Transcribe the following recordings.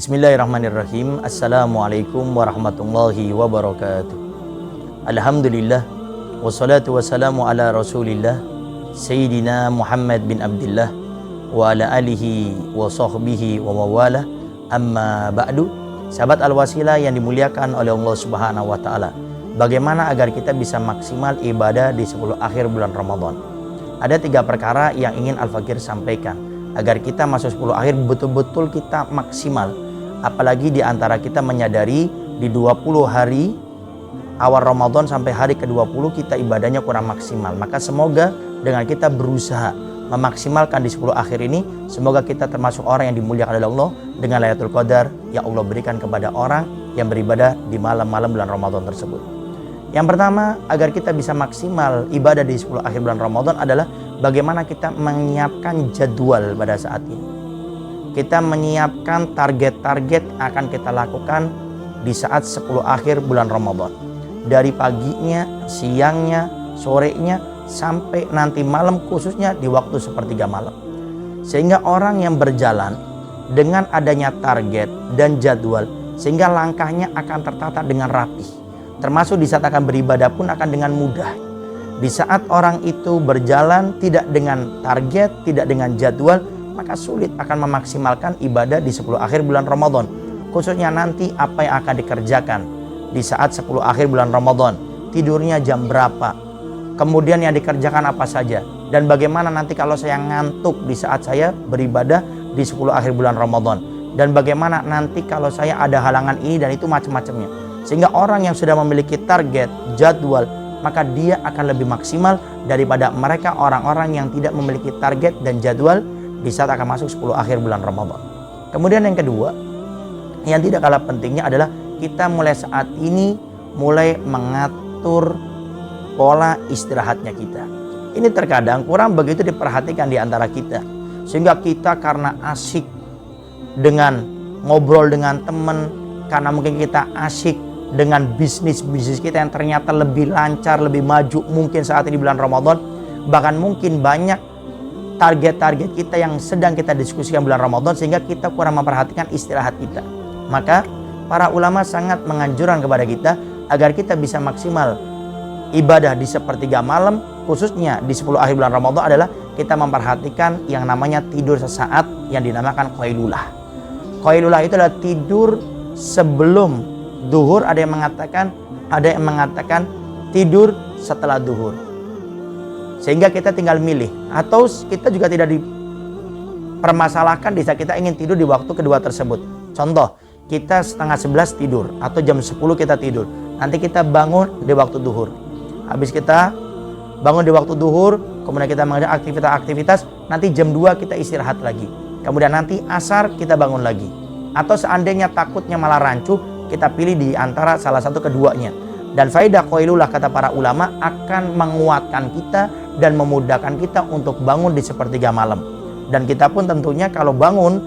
Bismillahirrahmanirrahim. Assalamualaikum warahmatullahi wabarakatuh. Alhamdulillah. Wassalatu wassalamu ala rasulillah Sayyidina Muhammad bin Abdullah wa ala alihi wa sahbihi wa mawala. Amma ba'du. Sahabat Al-Wasilah yang dimuliakan oleh Allah Subhanahu wa taala. Bagaimana agar kita bisa maksimal ibadah di 10 akhir bulan Ramadan? Ada 3 perkara yang ingin Al-Fakir sampaikan agar kita masuk 10 akhir betul-betul kita maksimal. Apalagi di antara kita menyadari di 20 hari awal Ramadan sampai hari ke-20 kita ibadahnya kurang maksimal. Maka semoga dengan kita berusaha memaksimalkan di 10 akhir ini, semoga kita termasuk orang yang dimuliakan oleh Allah dengan Lailatul Qadar yang Allah berikan kepada orang yang beribadah di malam-malam bulan Ramadan tersebut. Yang pertama, agar kita bisa maksimal ibadah di 10 akhir bulan Ramadan adalah bagaimana kita menyiapkan jadwal pada saat ini. Kita menyiapkan target-target akan kita lakukan di saat 10 akhir bulan Ramadan. Dari paginya, siangnya, sorenya, sampai nanti malam, khususnya di waktu sepertiga malam. Sehingga orang yang berjalan dengan adanya target dan jadwal, sehingga langkahnya akan tertata dengan rapi. Termasuk di saat akan beribadah pun akan dengan mudah. Di saat orang itu berjalan tidak dengan target, tidak dengan jadwal, maka sulit akan memaksimalkan ibadah di 10 akhir bulan Ramadan. Khususnya nanti apa yang akan dikerjakan di saat 10 akhir bulan Ramadan. Tidurnya jam berapa? Kemudian yang dikerjakan apa saja? Dan bagaimana nanti kalau saya ngantuk di saat saya beribadah di 10 akhir bulan Ramadan? Dan bagaimana nanti kalau saya ada halangan ini dan itu macam-macamnya? Sehingga orang yang sudah memiliki target, jadwal, maka dia akan lebih maksimal daripada mereka orang-orang yang tidak memiliki target dan jadwal di saat akan masuk 10 akhir bulan Ramadan. Kemudian yang kedua, yang tidak kalah pentingnya adalah kita mulai saat ini mulai mengatur pola istirahatnya kita. Ini terkadang kurang begitu diperhatikan di antara kita. Sehingga kita karena asyik dengan ngobrol dengan teman, karena mungkin kita asyik dengan bisnis kita yang ternyata lebih lancar, lebih maju mungkin saat ini bulan Ramadan. Bahkan mungkin banyak target-target kita yang sedang kita diskusikan bulan Ramadan sehingga kita kurang memperhatikan istirahat kita. Maka para ulama sangat menganjurkan kepada kita agar kita bisa maksimal ibadah di sepertiga malam, khususnya di 10 akhir bulan Ramadan adalah kita memperhatikan yang namanya tidur sesaat yang dinamakan qailulah. Qailulah itu adalah tidur sebelum duhur, ada yang mengatakan tidur setelah duhur. Sehingga kita tinggal milih, atau kita juga tidak dipermasalahkan di saat kita ingin tidur di waktu kedua tersebut. Contoh, kita setengah 11 tidur atau jam 10 kita tidur. Nanti kita bangun di waktu duhur. Habis kita bangun di waktu duhur, kemudian kita mengerjakan aktivitas-aktivitas, nanti jam 2 kita istirahat lagi. Kemudian nanti asar kita bangun lagi. Atau seandainya takutnya malah rancu, kita pilih di antara salah satu keduanya. Dan faedah qailulah kata para ulama akan menguatkan kita dan memudahkan kita untuk bangun di sepertiga malam. Dan kita pun tentunya kalau bangun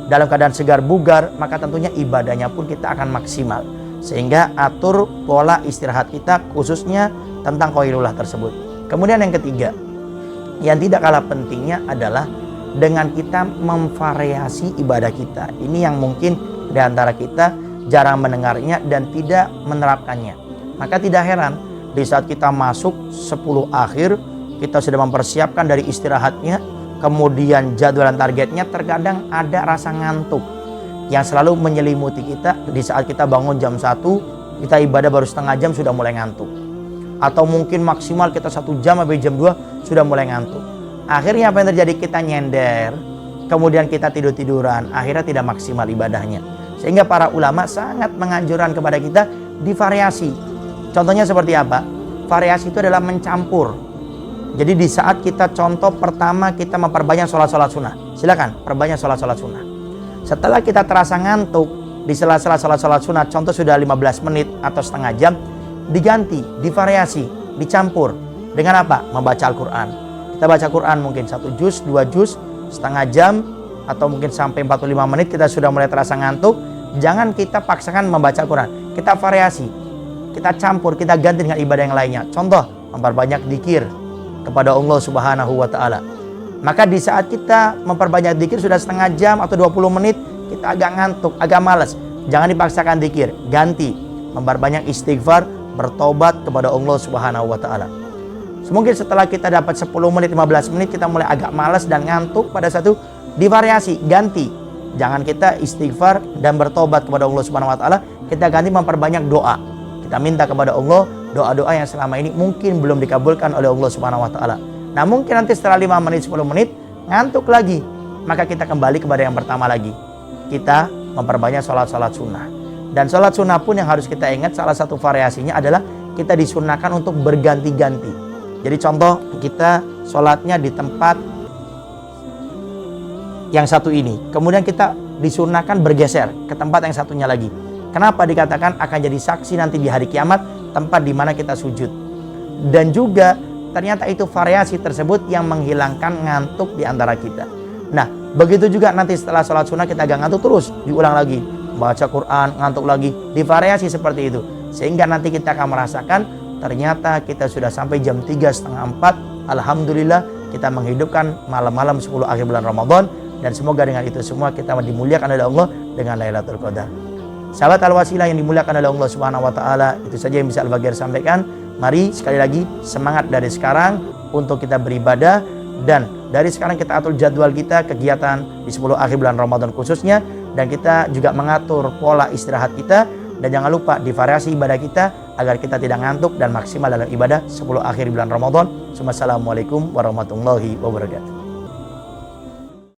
dalam keadaan segar bugar, maka tentunya ibadahnya pun kita akan maksimal. Sehingga atur pola istirahat kita khususnya tentang qailulah tersebut. Kemudian yang ketiga, yang tidak kalah pentingnya adalah dengan kita memvariasi ibadah kita. Ini yang mungkin di antara kita jarang mendengarnya dan tidak menerapkannya. Maka tidak heran di saat kita masuk 10 akhir, kita sudah mempersiapkan dari istirahatnya, kemudian jadwal dan targetnya, terkadang ada rasa ngantuk yang selalu menyelimuti kita. Di saat kita bangun jam 1, kita ibadah baru setengah jam sudah mulai ngantuk. Atau mungkin maksimal kita 1 jam sampai jam 2 sudah mulai ngantuk. Akhirnya apa yang terjadi? Kita nyender, kemudian kita tidur-tiduran, akhirnya tidak maksimal ibadahnya. Sehingga para ulama sangat menganjurkan kepada kita divariasi. Contohnya seperti apa? Variasi itu adalah mencampur. Jadi di saat kita contoh pertama kita memperbanyak sholat-sholat sunnah. Silakan perbanyak sholat-sholat sunnah. Setelah kita terasa ngantuk di sela-sela sholat-sholat sunnah, contoh sudah 15 menit atau setengah jam, diganti, divariasi, dicampur. Dengan apa? Membaca Al-Quran. Kita baca Quran mungkin 1 juz, 2 juz, setengah jam, atau mungkin sampai 45 menit kita sudah mulai terasa ngantuk. Jangan kita paksakan membaca Quran. Kita variasi, kita campur, kita ganti dengan ibadah yang lainnya. Contoh, memperbanyak dzikir kepada Allah Subhanahu wa taala. Maka di saat kita memperbanyak dzikir sudah setengah jam atau 20 menit, kita agak ngantuk, agak malas, jangan dipaksakan zikir, ganti memperbanyak istighfar, bertobat kepada Allah Subhanahu wa taala. Mungkin setelah kita dapat 10 menit, 15 menit kita mulai agak malas dan ngantuk pada satu, divariasi, ganti. Jangan kita istighfar dan bertobat kepada Allah Subhanahu wa taala, kita ganti memperbanyak doa. Kita minta kepada Allah doa-doa yang selama ini mungkin belum dikabulkan oleh Allah Subhanahu wa taala. Nah, mungkin nanti setelah 5 menit, 10 menit ngantuk lagi, maka kita kembali kepada yang pertama lagi. Kita memperbanyak sholat-sholat sunnah. Dan sholat sunnah pun yang harus kita ingat, salah satu variasinya adalah kita disunnahkan untuk berganti-ganti. Jadi contoh, kita sholatnya di tempat yang satu ini, kemudian kita disunnahkan bergeser ke tempat yang satunya lagi. Kenapa dikatakan akan jadi saksi nanti di hari kiamat tempat di mana kita sujud. Dan juga ternyata itu variasi tersebut yang menghilangkan ngantuk di antara kita. Nah, begitu juga nanti setelah sholat sunnah kita agak ngantuk terus, diulang lagi, baca Quran, ngantuk lagi, divariasi seperti itu. Sehingga nanti kita akan merasakan ternyata kita sudah sampai jam 3:30, 4. Alhamdulillah kita menghidupkan malam-malam 10 akhir bulan Ramadan. Dan semoga dengan itu semua kita dimuliakan oleh Allah dengan Lailatul Qadar. Sahabat Al-Wasilah yang dimuliakan oleh Allah Subhanahu wa taala, itu saja yang bisa Al-Bagir sampaikan. Mari sekali lagi semangat dari sekarang untuk kita beribadah, dan dari sekarang kita atur jadwal kita, kegiatan di 10 akhir bulan Ramadan khususnya, dan kita juga mengatur pola istirahat kita, dan jangan lupa divariasi ibadah kita agar kita tidak ngantuk dan maksimal dalam ibadah 10 akhir bulan Ramadan. Wassalamualaikum warahmatullahi wabarakatuh.